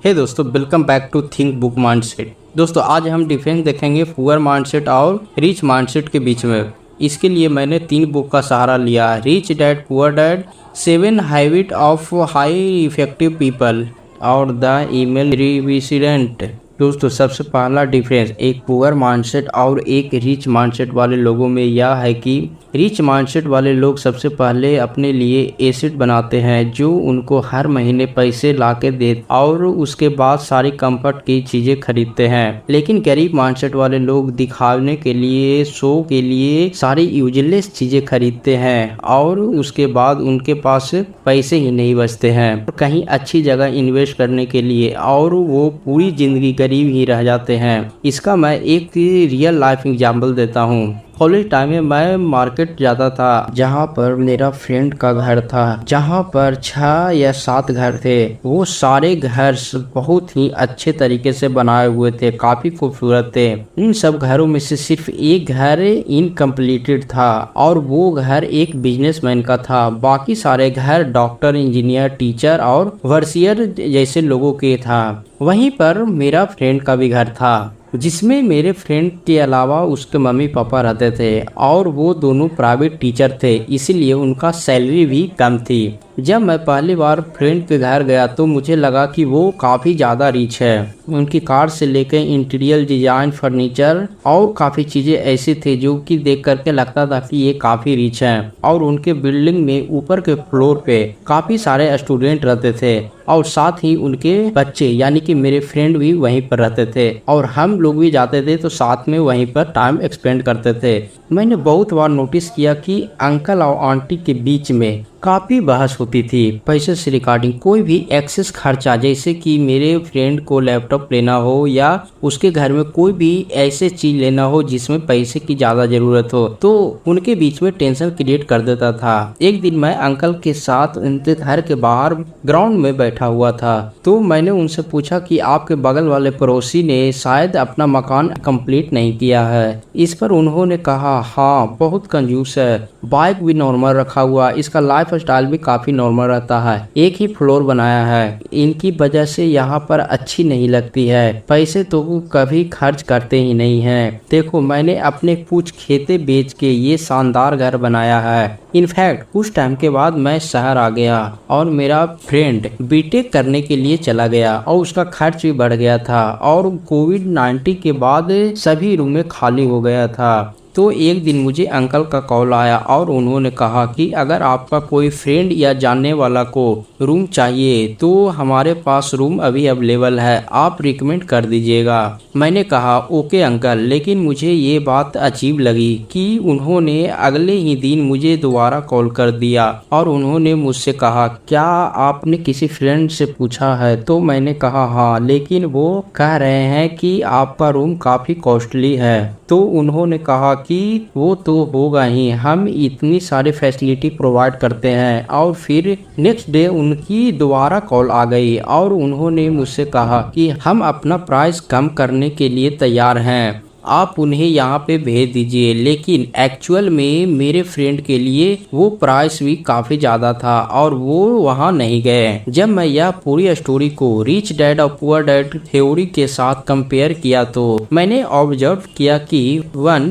हे दोस्तों, welcome back to Think Book Mindset. दोस्तों, आज हम डिफरेंस देखेंगे पुअर माइंडसेट और रिच माइंडसेट के बीच में। इसके लिए मैंने 3 बुक का सहारा लिया, rich dad poor dad, 7 habit of high effective people और द ईमेल रिविसिडेंट। दोस्तों, सबसे पहला डिफरेंस एक पुअर माइंडसेट और एक रिच माइंडसेट वाले लोगों में यह है कि रिच माइंडसेट वाले लोग सबसे पहले अपने लिए एसेट बनाते हैं जो उनको हर महीने पैसे लाके दे और उसके बाद सारी कंफर्ट की चीजें खरीदते हैं। लेकिन गरीब माइंडसेट वाले लोग दिखाने के लिए, शो के लिए सारी यूजलेस चीजें खरीदते हैं और उसके बाद उनके पास पैसे ही नहीं बचते हैं कहीं अच्छी जगह इन्वेस्ट करने के लिए, और वो पूरी जिंदगी गरीब ही रह जाते हैं। इसका मैं एक रियल लाइफ एग्जाम्पल देता हूँ। कॉलेज टाइम में मैं मार्केट जाता था जहाँ पर मेरा फ्रेंड का घर था, जहाँ पर 6 या 7 घर थे। वो सारे घर बहुत ही अच्छे तरीके से बनाए हुए थे, काफी खूबसूरत थे। इन सब घरों में से सिर्फ एक घर इनकम्प्लीटेड था और वो घर एक बिजनेसमैन का था। बाकी सारे घर डॉक्टर, इंजीनियर, टीचर और वर्सियर जैसे लोगों के था। वहीं पर मेरा फ्रेंड का भी घर था जिसमें मेरे फ्रेंड के अलावा उसके मम्मी पापा रहते थे और वो दोनों प्राइवेट टीचर थे, इसीलिए उनका सैलरी भी कम थी। जब मैं पहली बार फ्रेंड के घर गया तो मुझे लगा कि वो काफ़ी ज़्यादा रिच है। उनकी कार से लेकर इंटीरियर डिजाइन, फर्नीचर और काफ़ी चीज़ें ऐसी थी जो कि देख करके लगता था कि ये काफ़ी रिच हैं। और उनके बिल्डिंग में ऊपर के फ्लोर पे काफ़ी सारे स्टूडेंट रहते थे और साथ ही उनके बच्चे यानी कि मेरे फ्रेंड भी वहीं पर रहते थे और हम लोग भी जाते थे तो साथ में वहीं पर टाइम एक्सपेंड करते थे। मैंने बहुत बार नोटिस किया कि अंकल और आंटी के बीच में काफ़ी बहस होती थी पैसे से रिगार्डिंग। कोई भी एक्सेस खर्चा, जैसे कि मेरे फ्रेंड को लैपटॉप लेना हो या उसके घर में कोई भी ऐसे चीज लेना हो जिसमें पैसे की ज़्यादा ज़रूरत हो, तो उनके बीच में टेंशन क्रिएट कर देता था। एक दिन मैं अंकल के साथ उनके घर के बाहर ग्राउंड में बैठा हुआ था तो मैंने उनसे पूछा कि आपके बगल वाले पड़ोसी ने शायद अपना मकान कंप्लीट नहीं किया है। इस पर उन्होंने कहा, हाँ बहुत कंजूस है, बाइक भी नॉर्मल रखा हुआ, इसका लाइफ स्टाइल भी काफी नॉर्मल रहता है, एक ही फ्लोर बनाया है, इनकी वजह से यहाँ पर अच्छी नहीं लगती है, पैसे तो कभी खर्च करते ही नहीं हैं। देखो, मैंने अपने कुछ खेते बेच के ये शानदार घर बनाया है। इनफैक्ट कुछ टाइम के बाद मैं शहर आ गया और मेरा फ्रेंड बीटेक करने के लिए चला गया और उसका खर्च भी बढ़ गया था और कोविड-19 के बाद सभी रूमें खाली हो गया था। तो एक दिन मुझे अंकल का कॉल आया और उन्होंने कहा कि अगर आपका कोई फ्रेंड या जानने वाला को रूम चाहिए तो हमारे पास रूम अभी अवेलेबल है, आप रिकमेंड कर दीजिएगा। मैंने कहा ओके अंकल, लेकिन मुझे ये बात अजीब लगी कि उन्होंने अगले ही दिन मुझे दोबारा कॉल कर दिया और उन्होंने मुझसे कहा, क्या आपने किसी फ्रेंड से पूछा है? तो मैंने कहा हाँ, लेकिन वो कह रहे हैं कि आपका रूम काफ़ी कॉस्टली है। तो उन्होंने कहा कि वो तो होगा ही, हम इतनी सारी फैसिलिटी प्रोवाइड करते हैं। और फिर नेक्स्ट डे उनकी दोबारा कॉल आ गई और उन्होंने मुझसे कहा कि हम अपना प्राइस कम करने के लिए तैयार हैं, आप उन्हें यहाँ पे भेज दीजिए। लेकिन एक्चुअल में मेरे फ्रेंड के लिए वो प्राइस भी काफ़ी ज़्यादा था और वो वहाँ नहीं गए। जब मैं यह पूरी स्टोरी को रिच डैड और पुअर डैड थ्योरी के साथ कंपेयर किया तो मैंने ऑब्जर्व किया कि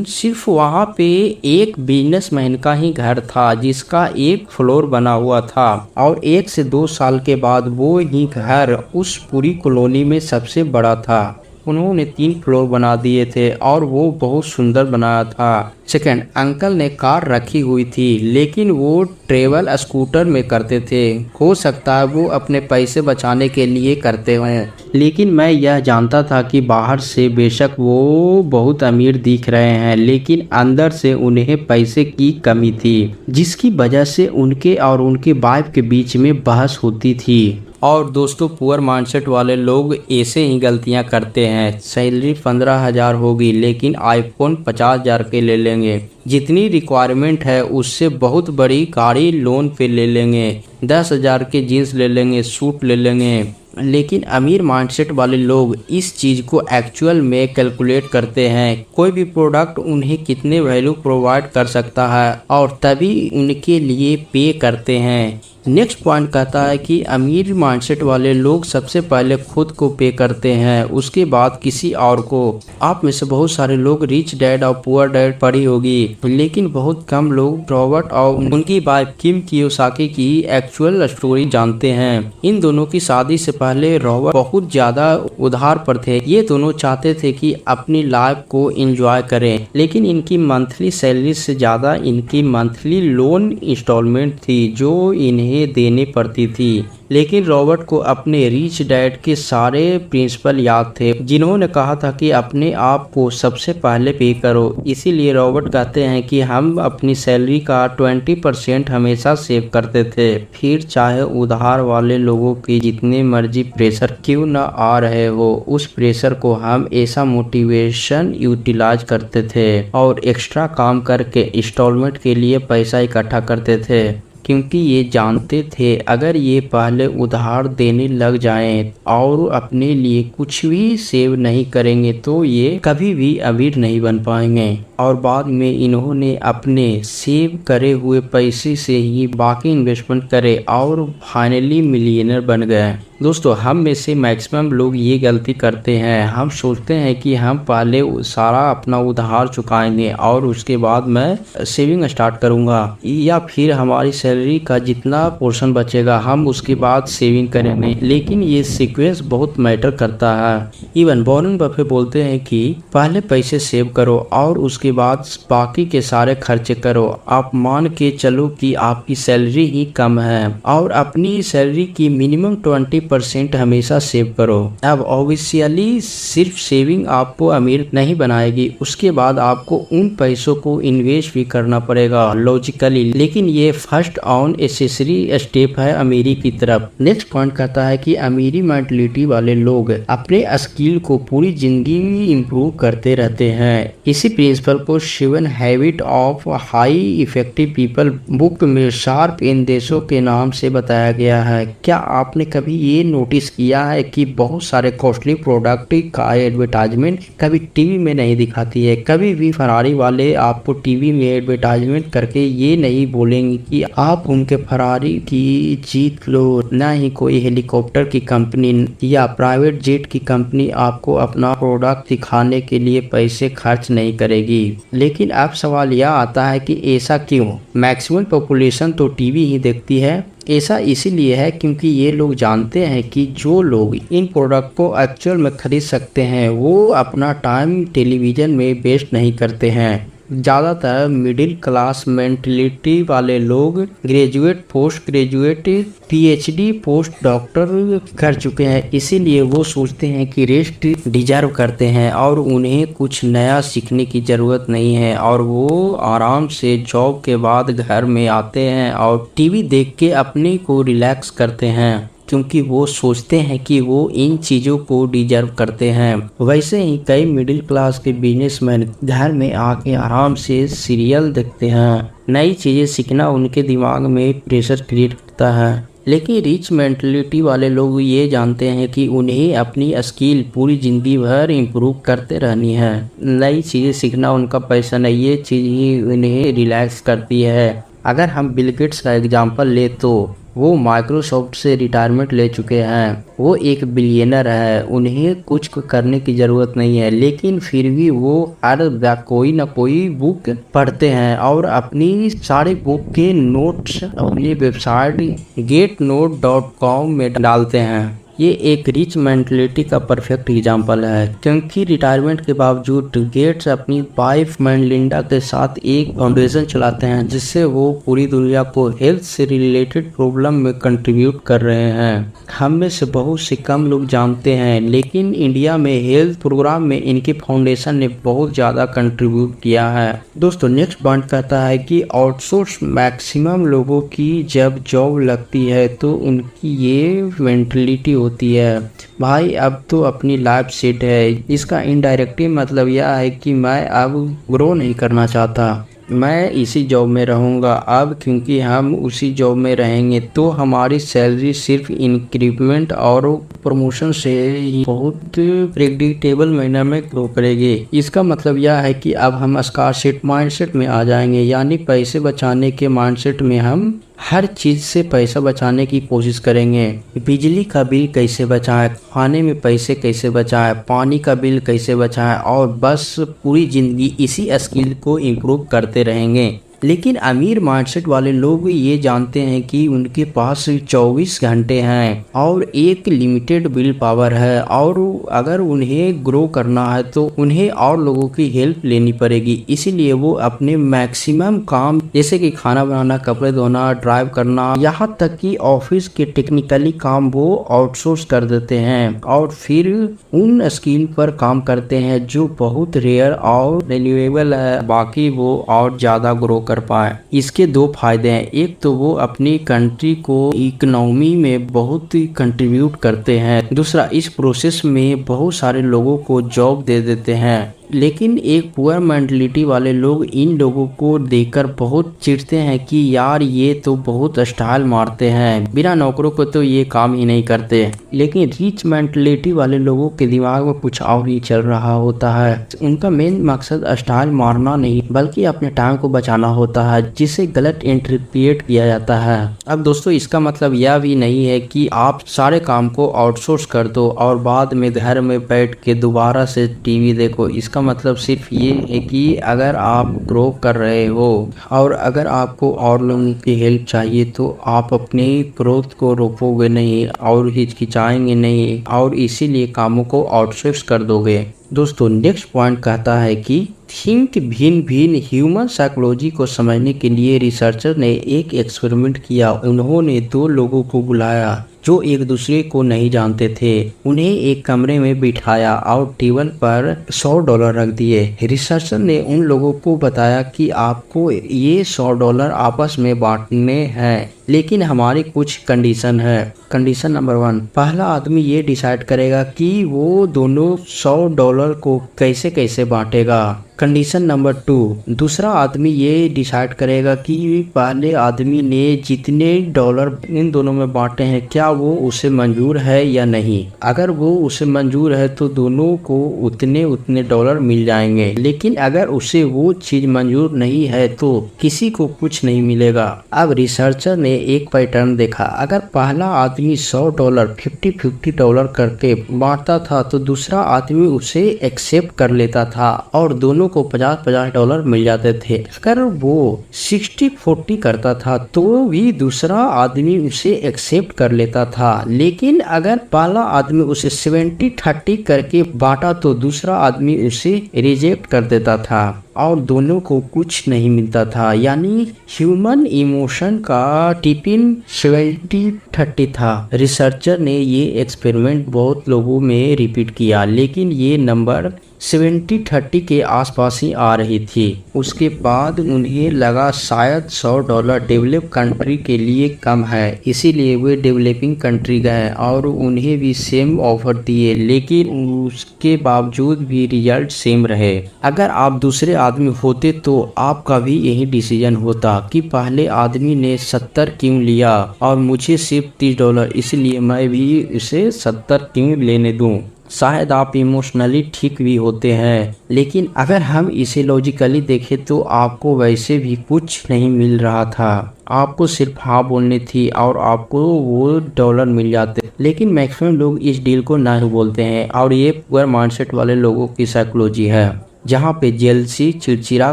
सिर्फ वहाँ पे एक बिजनेसमैन का ही घर था जिसका एक फ्लोर बना हुआ था और 1 से 2 साल के बाद वो ही घर उस पूरी कॉलोनी में सबसे बड़ा था। उन्होंने 3 फ्लोर बना दिए थे और वो बहुत सुंदर बनाया था। सेकंड, अंकल ने कार रखी हुई थी लेकिन वो ट्रेवल स्कूटर में करते थे। हो सकता है वो अपने पैसे बचाने के लिए करते हैं, लेकिन मैं यह जानता था कि बाहर से बेशक वो बहुत अमीर दिख रहे हैं लेकिन अंदर से उन्हें पैसे की कमी थी, जिसकी वजह से उनके और उनके वाइफ के बीच में बहस होती थी। और दोस्तों, पुअर माइंडसेट वाले लोग ऐसे ही गलतियां करते हैं। सैलरी 15,000 होगी लेकिन आईफोन 50,000 के ले लेंगे, जितनी रिक्वायरमेंट है उससे बहुत बड़ी गाड़ी लोन पे ले लेंगे, 10,000 के जीन्स ले लेंगे, सूट ले लेंगे। लेकिन अमीर माइंडसेट वाले लोग इस चीज़ को एक्चुअल में कैलकुलेट करते हैं, कोई भी प्रोडक्ट उन्हें कितने वैल्यू प्रोवाइड कर सकता है और तभी उनके लिए पे करते हैं। नेक्स्ट पॉइंट कहता है कि अमीर माइंडसेट वाले लोग सबसे पहले खुद को पे करते हैं, उसके बाद किसी और को। आप में से बहुत सारे लोग रिच डैड और पुअर डैड पढ़ी होगी, लेकिन बहुत कम लोग रॉबर्ट और उनकी वाइफ किम कियोसाकी की एक्चुअल स्टोरी जानते हैं। इन दोनों की शादी से पहले रॉबर्ट बहुत ज्यादा उधार पर थे। ये दोनों चाहते थे कि अपनी लाइफ को एंजॉय करें, लेकिन इनकी मंथली सैलरी से ज्यादा इनकी मंथली लोन इंस्टॉलमेंट थी जो इन्हें देने पड़ती थी। लेकिन रॉबर्ट को अपने रिच डैड के सारे प्रिंसिपल याद थे, जिन्होंने कहा था कि अपने आप को सबसे पहले पे करो। इसीलिए रॉबर्ट कहते हैं कि हम अपनी सैलरी का 20% हमेशा सेव करते थे, फिर चाहे उधार वाले लोगों के जितने मर्जी प्रेशर क्यों न आ रहे हो, उस प्रेशर को हम ऐसा मोटिवेशन यूटिलाइज करते थे और एक्स्ट्रा काम करके इंस्टॉलमेंट के लिए पैसा इकट्ठा करते थे, क्योंकि ये जानते थे अगर ये पहले उधार देने लग जाएं और अपने लिए कुछ भी सेव नहीं करेंगे तो ये कभी भी अमीर नहीं बन पाएंगे। और बाद में इन्होंने अपने सेव करे हुए पैसे से ही बाकी इन्वेस्टमेंट करे और फाइनली मिलियनर बन गए। दोस्तों, हम में से मैक्सिमम लोग ये गलती करते हैं। हम सोचते हैं कि हम पहले सारा अपना उधार चुकाएंगे और उसके बाद मैं सेविंग स्टार्ट करूंगा, या फिर हमारी सैलरी का जितना पोर्शन बचेगा हम उसके बाद सेविंग करेंगे। लेकिन ये सीक्वेंस बहुत मैटर करता है। इवन वॉरेन बफे बोलते हैं कि पहले पैसे सेव करो और उसके बाद बाकी के सारे खर्चे करो। आप मान के चलो कि आपकी सैलरी ही कम है और अपनी सैलरी की मिनिमम 20% हमेशा सेव करो। अब ऑब्वियसली सिर्फ सेविंग आपको अमीर नहीं बनाएगी, उसके बाद आपको उन पैसों को इन्वेस्ट भी करना पड़ेगा लॉजिकली, लेकिन ये फर्स्ट ऑन एसेसरी स्टेप है अमीरी की तरफ। नेक्स्ट पॉइंट कहता है कि अमीरी मेंटलिटी वाले लोग अपने स्किल को पूरी जिंदगी इम्प्रूव करते रहते हैं। इसी प्रिंसिपल को 7 habit of high effective people book में शार्प इन देशों के नाम से बताया गया है। क्या आपने कभी ये नोटिस किया है कि बहुत सारे कॉस्टली प्रोडक्ट का एडवर्टाइजमेंट कभी टीवी में नहीं दिखाती है? कभी भी फरारी वाले आपको टीवी में एडवर्टाइजमेंट करके ये नहीं बोलेंगे कि आप उनके फरारी की जीत लो, ना ही कोई हेलीकॉप्टर की कंपनी या प्राइवेट जेट की कंपनी आपको अपना प्रोडक्ट दिखाने के लिए पैसे खर्च नहीं करेगी। लेकिन अब सवाल यह आता है कि ऐसा क्यों? मैक्सिमम पॉपुलेशन तो टीवी ही देखती है। ऐसा इसीलिए है क्योंकि ये लोग जानते हैं कि जो लोग इन प्रोडक्ट को एक्चुअल में खरीद सकते हैं वो अपना टाइम टेलीविजन में वेस्ट नहीं करते हैं। ज़्यादातर मिडिल क्लास मेंटलिटी वाले लोग graduate, post graduate, PhD, post doctor कर चुके हैं, इसीलिए वो सोचते हैं कि रेस्ट डिजर्व करते हैं और उन्हें कुछ नया सीखने की ज़रूरत नहीं है, और वो आराम से जॉब के बाद घर में आते हैं और टीवी देख के अपने को रिलैक्स करते हैं, क्योंकि वो सोचते हैं कि वो इन चीज़ों को डिजर्व करते हैं। वैसे ही कई मिडिल क्लास के बिजनेसमैन घर में आके आराम से सीरियल देखते हैं। नई चीज़ें सीखना उनके दिमाग में प्रेशर क्रिएट करता है। लेकिन रिच मेंटलिटी वाले लोग ये जानते हैं कि उन्हें अपनी स्किल पूरी जिंदगी भर इम्प्रूव करते रहनी है। नई चीज़ें सीखना उनका पैशन है, ये चीज़ ही उन्हें रिलैक्स करती है। अगर हम बिल गेट्स का एग्जांपल ले तो वो माइक्रोसॉफ्ट से रिटायरमेंट ले चुके हैं, वो एक बिलियनर है, उन्हें कुछ करने की ज़रूरत नहीं है, लेकिन फिर भी वो हर कोई ना कोई बुक पढ़ते हैं और अपनी सारी बुक के नोट्स अपनी वेबसाइट getnote.com में डालते हैं। ये एक रिच मेंटलिटी का परफेक्ट एग्जांपल है, क्योंकि रिटायरमेंट के बावजूद गेट्स अपनी वाइफ मेलिंडा के साथ एक फाउंडेशन चलाते हैं जिससे वो पूरी दुनिया को हेल्थ से रिलेटेड प्रॉब्लम में कंट्रीब्यूट कर रहे हैं। हम में से बहुत से कम लोग जानते हैं, लेकिन इंडिया में हेल्थ प्रोग्राम में इनकी फाउंडेशन ने बहुत ज़्यादा कंट्रीब्यूट किया है। दोस्तों, नेक्स्ट पॉइंट कहता है कि आउटसोर्स मैक्सिमम लोगों की जब जॉब लगती है तो उनकी ये मेंटलिटी होती है, भाई अब तो अपनी लाइफ सेट है। इसका इनडायरेक्टली मतलब यह है कि मैं अब ग्रो नहीं करना चाहता, मैं इसी जॉब में रहूँगा अब, क्योंकि हम उसी जॉब में रहेंगे तो हमारी सैलरी सिर्फ इंक्रीमेंट और प्रमोशन से ही बहुत प्रेडिक्टेबल मैनर में ग्रो करेगी। इसका मतलब यह है कि अब हम स्कार्सिटी माइंडसेट में आ जाएंगे, यानी पैसे बचाने के माइंडसेट में हम हर चीज़ से पैसा बचाने की कोशिश करेंगे। बिजली का बिल कैसे बचाएं, खाने में पैसे कैसे बचाएं, पानी का बिल कैसे बचाएं, और बस पूरी ज़िंदगी इसी स्किल को इम्प्रूव करते रहेंगे। लेकिन अमीर माइंडसेट वाले लोग ये जानते हैं कि उनके पास 24 घंटे हैं और एक लिमिटेड बिल पावर है, और अगर उन्हें ग्रो करना है तो उन्हें और लोगों की हेल्प लेनी पड़ेगी। इसीलिए वो अपने मैक्सिमम काम जैसे कि खाना बनाना, कपड़े धोना, ड्राइव करना, यहाँ तक कि ऑफिस के टेक्निकली काम वो आउटसोर्स कर देते हैं और फिर उन स्किल पर काम करते हैं जो बहुत रेयर और रिन्यूएबल है, बाकी वो और ज़्यादा ग्रो कर पाए। इसके दो फायदे हैं, एक तो वो अपनी कंट्री को इकोनॉमी में बहुत कंट्रीब्यूट करते हैं, दूसरा इस प्रोसेस में बहुत सारे लोगों को जॉब दे देते हैं। लेकिन एक पुअर मेंटलिटी वाले लोग इन लोगों को देखकर बहुत चिढ़ते हैं कि यार ये तो बहुत स्टाइल मारते हैं, बिना नौकरों को तो ये काम ही नहीं करते। लेकिन रिच मेंटलिटी वाले लोगों के दिमाग में कुछ और ही चल रहा होता है। उनका मेन मकसद स्टाइल मारना नहीं बल्कि अपने टाइम को बचाना होता है, जिसे गलत इंटरप्रिएट किया जाता है। अब दोस्तों इसका मतलब यह भी नहीं है कि आप सारे काम को आउटसोर्स कर दो और बाद में घर में बैठ के दोबारा से टीवी देखो। इसका मतलब सिर्फ ये है कि अगर आप ग्रो कर रहे हो और अगर आपको और लोगों की हेल्प चाहिए तो आप अपने ग्रोथ को रोकोगे नहीं और हिचकिचाएंगे नहीं और इसीलिए कामों को आउटसोर्स कर दोगे। दोस्तों नेक्स्ट पॉइंट कहता है कि थिंक भिन्न भिन्न ह्यूमन साइकोलॉजी को समझने के लिए रिसर्चर ने एक एक्सपेरिमेंट किया। उन्होंने दो लोगों को बुलाया जो एक दूसरे को नहीं जानते थे, उन्हें एक कमरे में बिठाया और टेबल पर $100 रख दिए। रिसर्चर ने उन लोगों को बताया कि आपको ये $100 आपस में बांटने हैं, लेकिन हमारी कुछ कंडीशन है। कंडीशन नंबर 1, पहला आदमी ये डिसाइड करेगा कि वो दोनों $100 को कैसे कैसे बांटेगा। कंडीशन नंबर 2, दूसरा आदमी ये डिसाइड करेगा कि पहले आदमी ने जितने डॉलर इन दोनों में बांटे हैं क्या वो उसे मंजूर है या नहीं। अगर वो उसे मंजूर है तो दोनों को उतने उतने डॉलर मिल जाएंगे, लेकिन अगर उसे वो चीज मंजूर नहीं है तो किसी को कुछ नहीं मिलेगा। अब रिसर्चर ने एक पैटर्न देखा, अगर पहला आदमी $100 $50 करके बांटता था तो दूसरा आदमी उसे एक्सेप्ट कर लेता था और दोनों को $50 मिल जाते थे। अगर वो 60-40 करता था तो भी दूसरा आदमी उसे एक्सेप्ट कर लेता था, लेकिन अगर पहला आदमी उसे 70-30 करके बांटा तो दूसरा आदमी उसे रिजेक्ट कर देता था और दोनों को कुछ नहीं मिलता था। यानी ह्यूमन इमोशन का टिपिन 70-30 था। रिसर्चर ने ये एक्सपेरिमेंट बहुत लोगों में रिपीट किया, लेकिन ये नंबर 70-30 के आसपास ही आ रही थी। उसके बाद उन्हें लगा शायद $100 डेवलप कंट्री के लिए कम है, इसीलिए वे डेवलपिंग कंट्री गए और उन्हें भी सेम ऑफर दिए, लेकिन उसके बावजूद भी रिजल्ट सेम रहे। अगर आप दूसरे आदमी होते तो आपका भी यही डिसीजन होता कि पहले आदमी ने 70 क्यों लिया और मुझे सिर्फ $30, इसलिए मैं भी उसे 70 क्यों लेने दूं। शायद आप इमोशनली ठीक भी होते हैं, लेकिन अगर हम इसे लॉजिकली देखें तो आपको वैसे भी कुछ नहीं मिल रहा था। आपको सिर्फ हाँ बोलनी थी और आपको वो डॉलर मिल जाते। लेकिन मैक्सिमम लोग इस डील को नहीं बोलते हैं और ये पुअर माइंडसेट वाले लोगों की साइकोलॉजी है, जहाँ पे जेलसी, चिड़चिड़ा,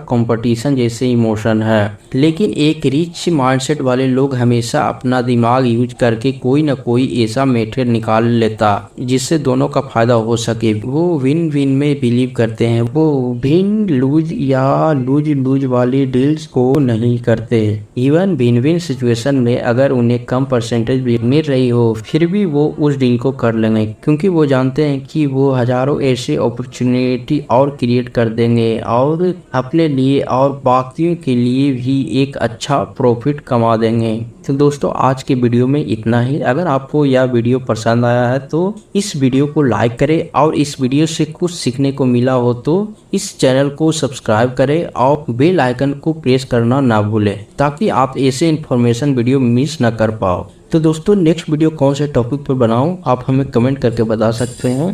कंपटीशन जैसे इमोशन है। लेकिन एक रिच माइंडसेट वाले लोग हमेशा अपना दिमाग यूज करके कोई ना कोई ऐसा मेथड निकाल लेता जिससे दोनों का फायदा हो सके। वो विन विन में बिलीव करते हैं, वो विन लूज या लूज लूज वाली डील्स को नहीं करते। इवन विन विन सिचुएशन में अगर उन्हें कम परसेंटेज भी मिल रही हो फिर भी वो उस डील को कर लेंगे, क्योंकि वो जानते हैं कि वो हजारों ऐसे अपॉर्चुनिटी और क्रिएट कर देंगे और अपने लिए और बाकियों के लिए भी एक अच्छा प्रॉफिट कमा देंगे। तो दोस्तों आज के वीडियो में इतना ही। अगर आपको यह वीडियो पसंद आया है तो इस वीडियो को लाइक करें और इस वीडियो से कुछ सीखने को मिला हो तो इस चैनल को सब्सक्राइब करें और बेल आइकन को प्रेस करना ना भूलें ताकि आप ऐसे इन्फॉर्मेशन वीडियो मिस ना कर पाओ। तो दोस्तों नेक्स्ट वीडियो कौन से टॉपिक पर बनाऊं आप हमें कमेंट करके बता सकते हैं।